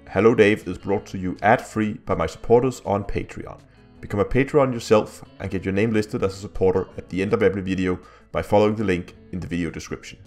Hello Dave is brought to you ad-free by my supporters on Patreon. Become a Patreon yourself and get your name listed as a supporter at the end of every video by following the link in the video description.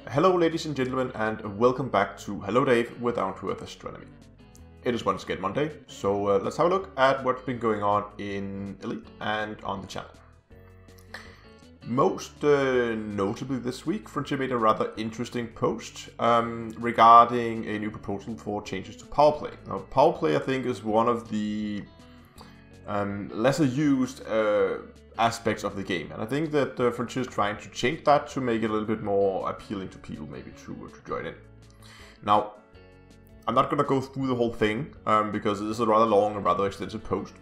Hello ladies and gentlemen, and welcome back to Hello Dave with Down to Earth Astronomy. It is once again Monday, so let's have a look at what's been going on in Elite and on the channel. Most notably this week, Frontier made a rather interesting post regarding a new proposal for changes to Powerplay. Now, Powerplay, I think, is one of the lesser used aspects of the game, and I think that Frontier is trying to change that to make it a little bit more appealing to people, maybe to join in. Now, I'm not going to go through the whole thing because this is a rather long and rather extensive post,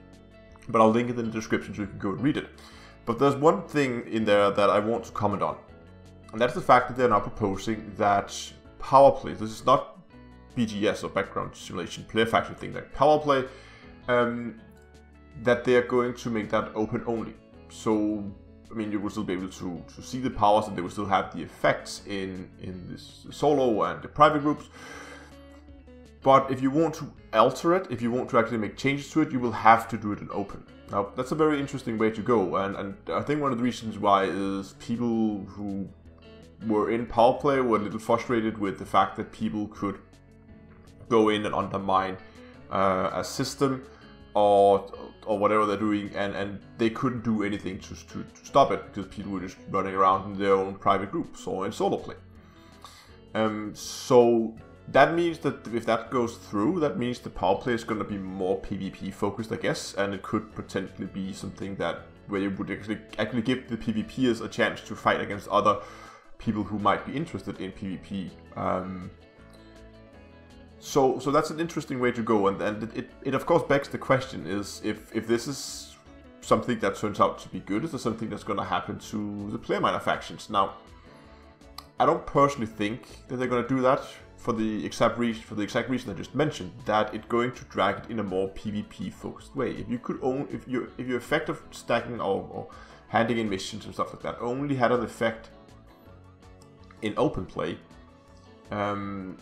but I'll link it in the description so you can go and read it. But there's one thing in there that I want to comment on, and that's the fact that they're now proposing that Powerplay, this is not BGS or background simulation player faction thing, like Powerplay, that they're going to make that open only. So, I mean, you will still be able to see the powers, and they will still have the effects in this solo and the private groups. But if you want to alter it, if you want to actually make changes to it, you will have to do it in open. Now, that's a very interesting way to go, and I think one of the reasons why is people who were in Powerplay were a little frustrated with the fact that people could go in and undermine a system or whatever they're doing, and they couldn't do anything to stop it because people were just running around in their own private groups or in solo play. So that means that if that goes through, that means the Powerplay is going to be more PvP focused, I guess, and it could potentially be something that where you would actually give the PvPers a chance to fight against other people who might be interested in PvP. So that's an interesting way to go, and it of course begs the question: is if this is something that turns out to be good, is there something that's going to happen to the player minor factions? Now, I don't personally think that they're going to do that. For the exact reason I just mentioned, that it's going to drag it in a more PvP focused way. If you could if your effect of stacking or handing in missions and stuff like that only had an effect in open play, that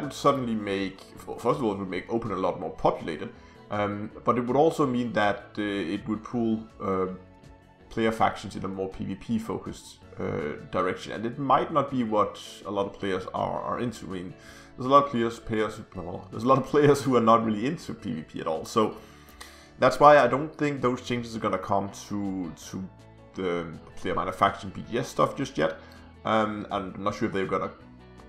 would suddenly make, first of all, it would make open a lot more populated, but it would also mean that it would pull player factions in a more PvP focused direction, and it might not be what a lot of players are into. I mean, there's a lot of players who are not really into PvP at all. So that's why I don't think those changes are gonna come to the player minor faction BGS stuff just yet. And I'm not sure if they're gonna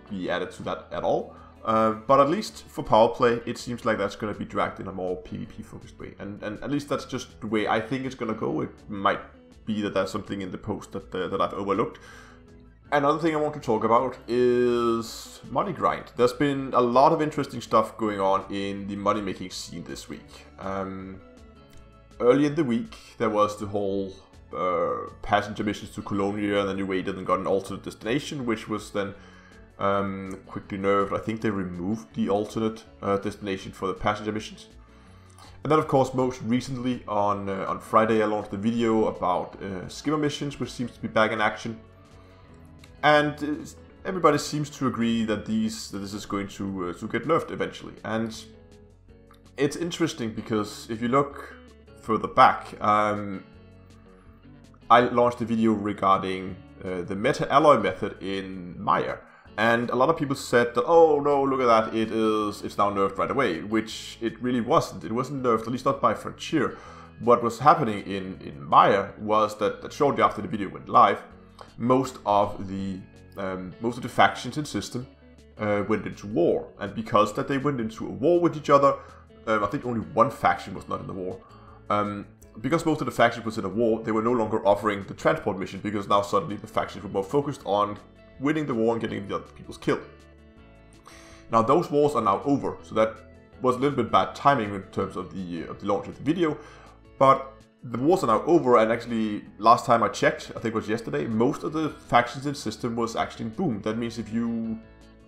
be added to that at all. But at least for Powerplay, it seems like that's gonna be dragged in a more PvP focused way, and at least that's just the way I think it's gonna go. It might be that there's something in the post that I've overlooked. Another thing I want to talk about is money grind. There's been a lot of interesting stuff going on in the money making scene this week. Early in the week there was the whole passenger missions to Colonia, and then you waited and got an alternate destination, which was then quickly nerfed. I think they removed the alternate destination for the passenger missions. And then, of course, most recently on Friday, I launched a video about skimmer missions, which seems to be back in action. And everybody seems to agree that this is going to get nerfed eventually. And it's interesting because if you look further back, I launched a video regarding the meta-alloy method in Maya. And a lot of people said that, oh no, look at that, it's now nerfed right away, which it really wasn't. It wasn't nerfed, at least not by Frontier. What was happening in Maya was that shortly after the video went live, most of the factions in system went into war. And because that they went into a war with each other, I think only one faction was not in the war. Because most of the factions was in a war, they were no longer offering the transport mission, because now suddenly the factions were more focused on winning the war and getting the other people's killed. Now those wars are now over, so that was a little bit bad timing in terms of the launch of the video, but the wars are now over, and actually last time I checked, I think it was yesterday, most of the factions in system was actually in boom. That means if you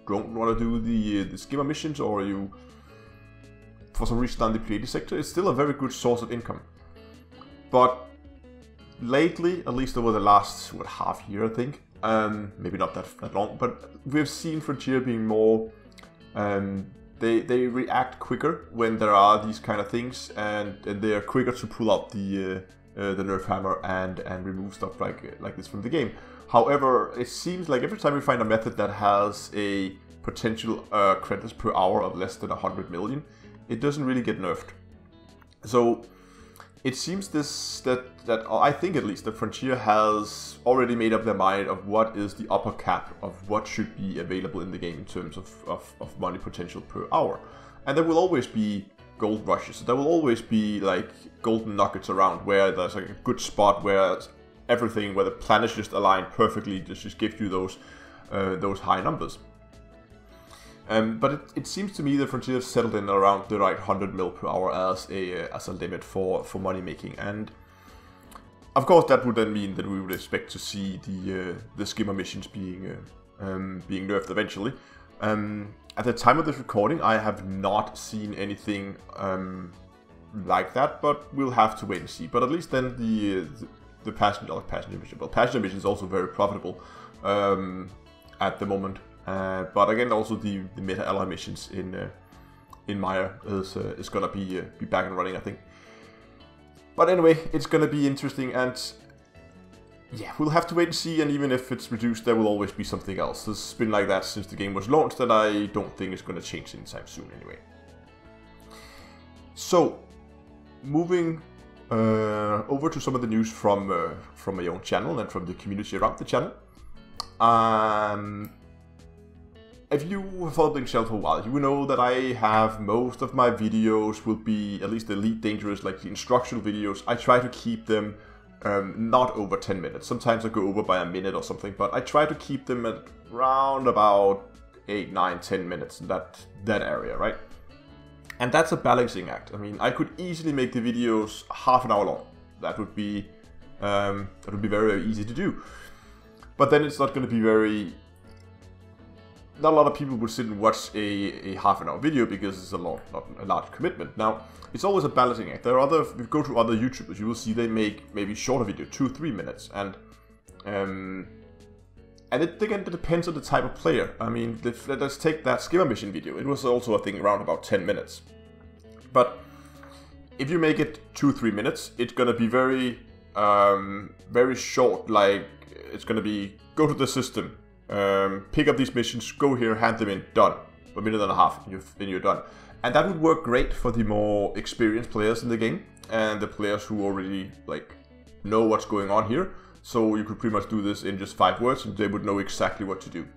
don't want to do the skimmer missions, or you for some reason down the creative sector, it's still a very good source of income. But lately, at least over the last half year, I think, maybe not that long, but we've seen Frontier being more. They react quicker when there are these kind of things, and they are quicker to pull out the nerf hammer and remove stuff like this from the game. However, it seems like every time we find a method that has a potential credits per hour of less than 100 million, it doesn't really get nerfed. So it seems that I think at least that Frontier has already made up their mind of what is the upper cap of what should be available in the game in terms of money potential per hour. And there will always be gold rushes. There will always be like golden nuggets around where there's like a good spot where everything, where the planets just align perfectly, just gives you those high numbers. But it seems to me that Frontier has settled in around the right 100 mil per hour as a limit for money making, and of course that would then mean that we would expect to see the skimmer missions being nerfed eventually. At the time of this recording, I have not seen anything like that, but we'll have to wait and see. But at least then the passenger mission, well, passenger mission is also very profitable at the moment. But again, also the meta ally missions in Maya is gonna be back and running, I think. But anyway, it's gonna be interesting, and yeah, we'll have to wait and see. And even if it's reduced, there will always be something else. It's been like that since the game was launched, and I don't think it's gonna change anytime soon, anyway. So, moving over to some of the news from my own channel and from the community around the channel. If you have followed the channel for a while, you will know that I have most of my videos will be, at least the Elite Dangerous, like the instructional videos, I try to keep them not over 10 minutes. Sometimes I go over by a minute or something, but I try to keep them at around about 8, 9, 10 minutes in that area, right? And that's a balancing act. I mean, I could easily make the videos half an hour long. That would be very, very easy to do. But then it's not going to be very... Not a lot of people would sit and watch a half an hour video because it's not a large commitment. Now, it's always a balancing act. There are other, if you go to other YouTubers, you will see they make maybe shorter video, 2-3 minutes. And it again, it depends on the type of player. I mean, let's take that skimmer mission video. It was also, I think, around about 10 minutes. But if you make it 2-3 minutes, it's gonna be very, very short. Like, it's gonna be, go to the system, pick up these missions, go here, hand them in, done. A minute and a half, and you're done. And that would work great for the more experienced players in the game, and the players who already, like, know what's going on here. So you could pretty much do this in just 5 words, and they would know exactly what to do.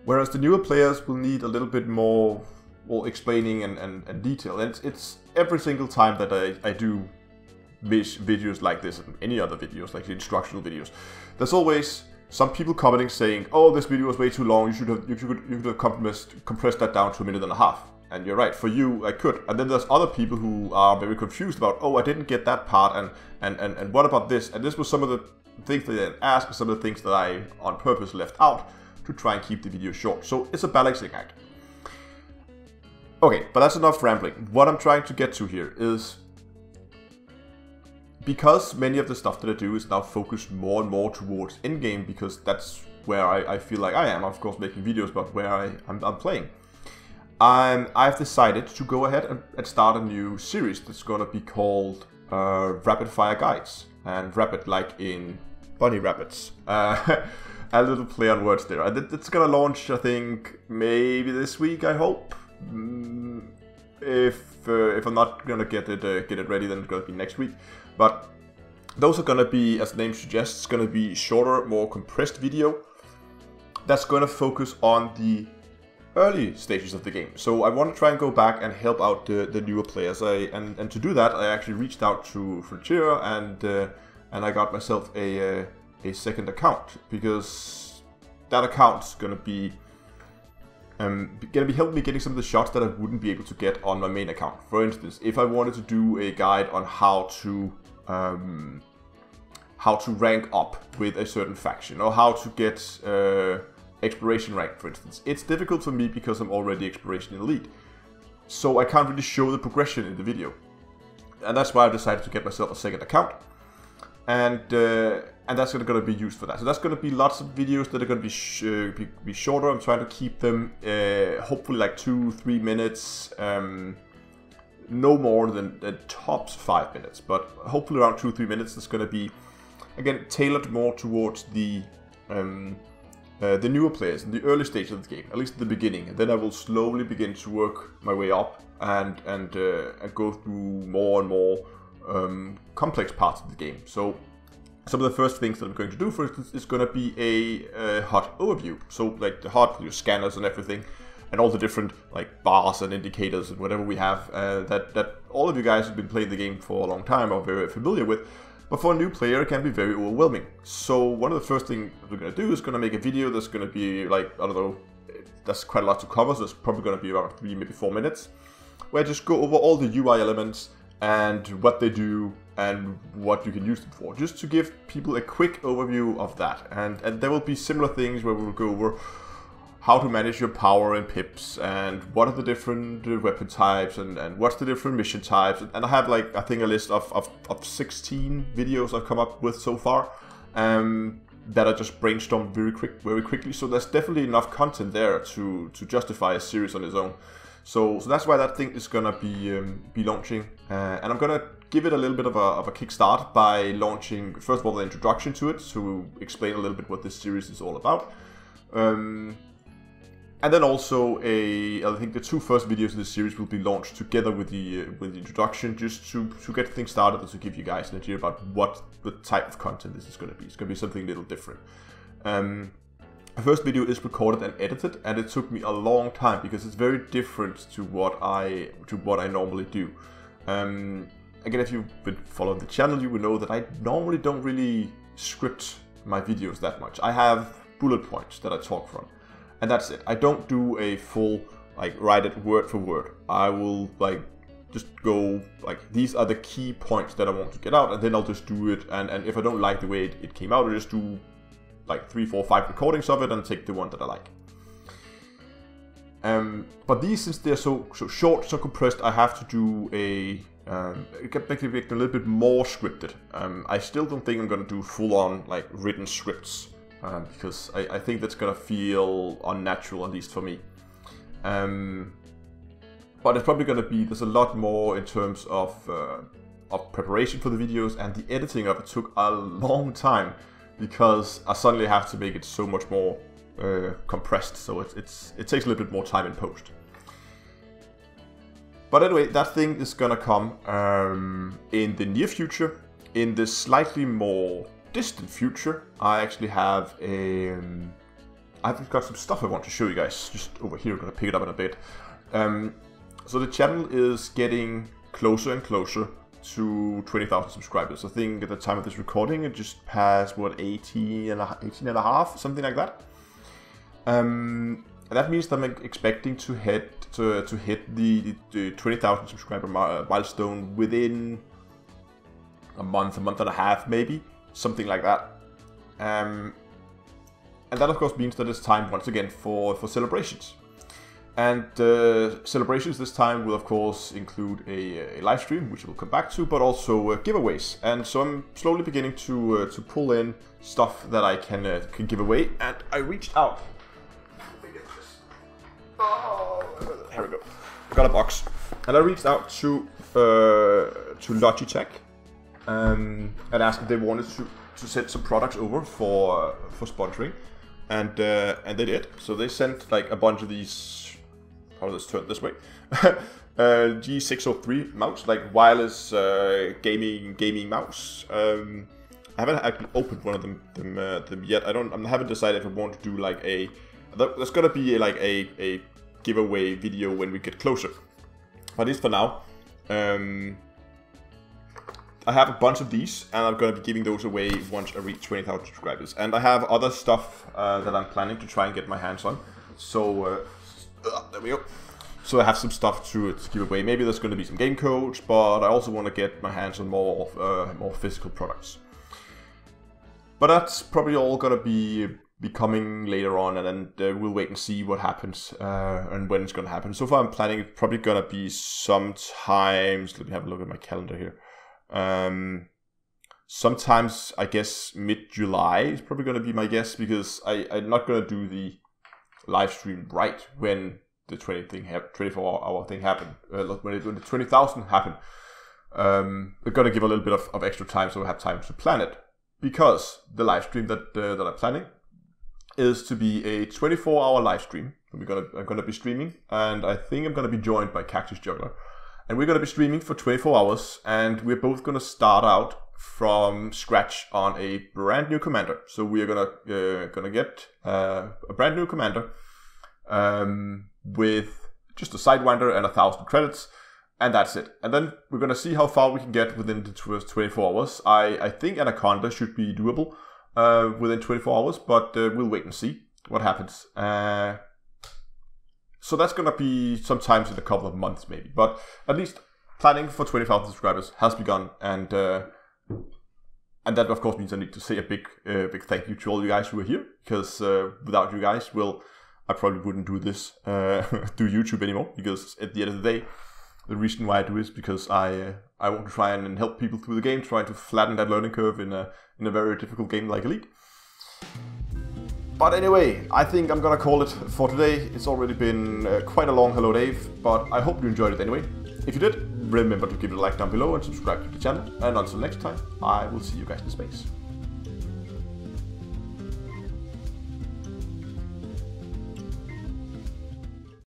Whereas the newer players will need a little bit more, well, explaining and detail. And it's every single time that I do videos like this, and any other videos, like the instructional videos, there's always some people commenting saying, "Oh, this video was way too long. You could have compressed that down to a minute and a half." And you're right. For you, I could. And then there's other people who are very confused about, "Oh, I didn't get that part, and what about this?" And this was some of the things that they asked, some of the things that I on purpose left out to try and keep the video short. So it's a balancing act. Okay, but that's enough rambling. What I'm trying to get to here is, because many of the stuff that I do is now focused more and more towards in-game, because that's where I feel like I am, of course, making videos about where I'm playing. I've decided to go ahead and start a new series that's going to be called Rapid Fire Guides. And rapid like in bunny rabbits. A little play on words there. It's going to launch, I think, maybe this week, I hope. If I'm not going to get it ready, then it's going to be next week. But those are going to be, as the name suggests, going to be shorter, more compressed video that's going to focus on the early stages of the game. So I want to try and go back and help out the newer players. And to do that, I actually reached out to Frontier and I got myself a second account, because that account's going to be helping me getting some of the shots that I wouldn't be able to get on my main account. For instance, if I wanted to do a guide on how to rank up with a certain faction, or how to get exploration rank, for instance. It's difficult for me because I'm already exploration elite, so I can't really show the progression in the video, and that's why I decided to get myself a second account. and that's going to be used for that. So that's going to be lots of videos that are going to be shorter. I'm trying to keep them hopefully like 2-3 minutes, no more than tops 5 minutes, but hopefully around 2-3 minutes. It's going to be, again, tailored more towards the newer players in the early stage of the game, at least at the beginning, and then I will slowly begin to work my way up and go through more and more complex parts of the game. So some of the first things that I'm going to do, for instance, is going to be a HUD overview. So like the HUD, your scanners and everything, and all the different like bars and indicators and whatever we have that all of you guys who've been playing the game for a long time are very familiar with. But for a new player, it can be very overwhelming. So one of the first things we're going to do is going to make a video that's going to be like, I don't know, that's quite a lot to cover, so it's probably going to be around 3, maybe 4 minutes, where I just go over all the UI elements and what they do and what you can use them for, just to give people a quick overview of that. And there will be similar things where we will go over how to manage your power and pips, and what are the different weapon types, and what's the different mission types. And I have like, I think, a list of 16 videos I've come up with so far that I just brainstormed very quickly. So there's definitely enough content there to justify a series on its own. So that's why that thing is gonna be launching, and I'm gonna give it a little bit of a kickstart by launching first of all the introduction to it, to explain a little bit what this series is all about. And then also I think the 2 first videos of this series will be launched together with the introduction, just to get things started and to give you guys an idea about what the type of content this is going to be. It's going to be something a little different. The first video is recorded and edited, and it took me a long time because it's very different to what I normally do. Again, if you've been following the channel, you will know that I normally don't really script my videos that much. I have bullet points that I talk from, and that's it. I don't do a full, like, write it word for word. I will, like, just go, like, these are the key points that I want to get out, and then I'll just do it. And if I don't like the way it came out, I'll just do, like, 3, 4, 5 recordings of it and take the one that I like. But these, since they're so short, so compressed, I have to do it can make it a little bit more scripted. I still don't think I'm going to do full-on, like, written scripts, because I think that's going to feel unnatural, at least for me. But it's probably going to be, there's a lot more in terms of preparation for the videos, and the editing of it took a long time because I suddenly have to make it so much more compressed, so it takes a little bit more time in post. But anyway, that thing is gonna come in the near future. In the slightly more distant future, I actually have I've got some stuff I want to show you guys just over here. I'm gonna pick it up in a bit. So the channel is getting closer and closer to 20,000 subscribers. I think at the time of this recording, it just passed, what, 18 and a half, something like that. And that means that I'm expecting to hit the 20,000 subscriber milestone within a month and a half, maybe, something like that. And that of course means that it's time once again for celebrations. And celebrations this time will of course include a live stream, which we'll come back to, but also giveaways. And so I'm slowly beginning to pull in stuff that I can give away. And I reached out. Oh, here we go. I got a box, and I reached out to Logitech and asked if they wanted to send some products over for sponsoring, and they did. So they sent like a bunch of these. How does this turn this way? G603 mouse, like wireless gaming mouse. I haven't actually opened one of them yet. I haven't decided if I want to do like a. There's gonna be like a giveaway video when we get closer. But at least for now, I have a bunch of these, and I'm gonna be giving those away once I reach 20,000 subscribers. And I have other stuff that I'm planning to try and get my hands on. So there we go. So I have some stuff to give away. Maybe there's going to be some game codes, but I also want to get my hands on more physical products. But that's probably all going to be coming later on, and then we'll wait and see what happens and when it's going to happen. So far I'm planning it's probably going to be sometimes, let me have a look at my calendar here. sometimes, I guess, mid-July is probably going to be my guess, because I'm not going to do the live stream right when the 24-hour thing happened, when the 20,000 happened. We're going to give a little bit of extra time so we have time to plan it, because the live stream that I'm planning is to be a 24-hour live stream. I'm going to be streaming, and I think I'm going to be joined by Cactus Juggler. And we're going to be streaming for 24 hours, and we're both going to start out from scratch on a brand new commander. So we are going to get a brand new commander with just a Sidewinder and 1,000 credits, and that's it. And then we're going to see how far we can get within the first 24 hours. I think Anaconda should be doable within 24 hours, but we'll wait and see what happens. So that's going to be sometimes in a couple of months maybe, but at least planning for 20,000 subscribers has begun, and that of course means I need to say a big thank you to all you guys who are here, because without you guys, I probably wouldn't do this, do YouTube anymore, because at the end of the day, the reason why I do is because I want to try and help people through the game, trying to flatten that learning curve in a very difficult game like Elite. But anyway, I think I'm gonna call it for today. It's already been quite a long Hello Dave, but I hope you enjoyed it anyway. If you did, remember to give it a like down below and subscribe to the channel. And until next time, I will see you guys in space.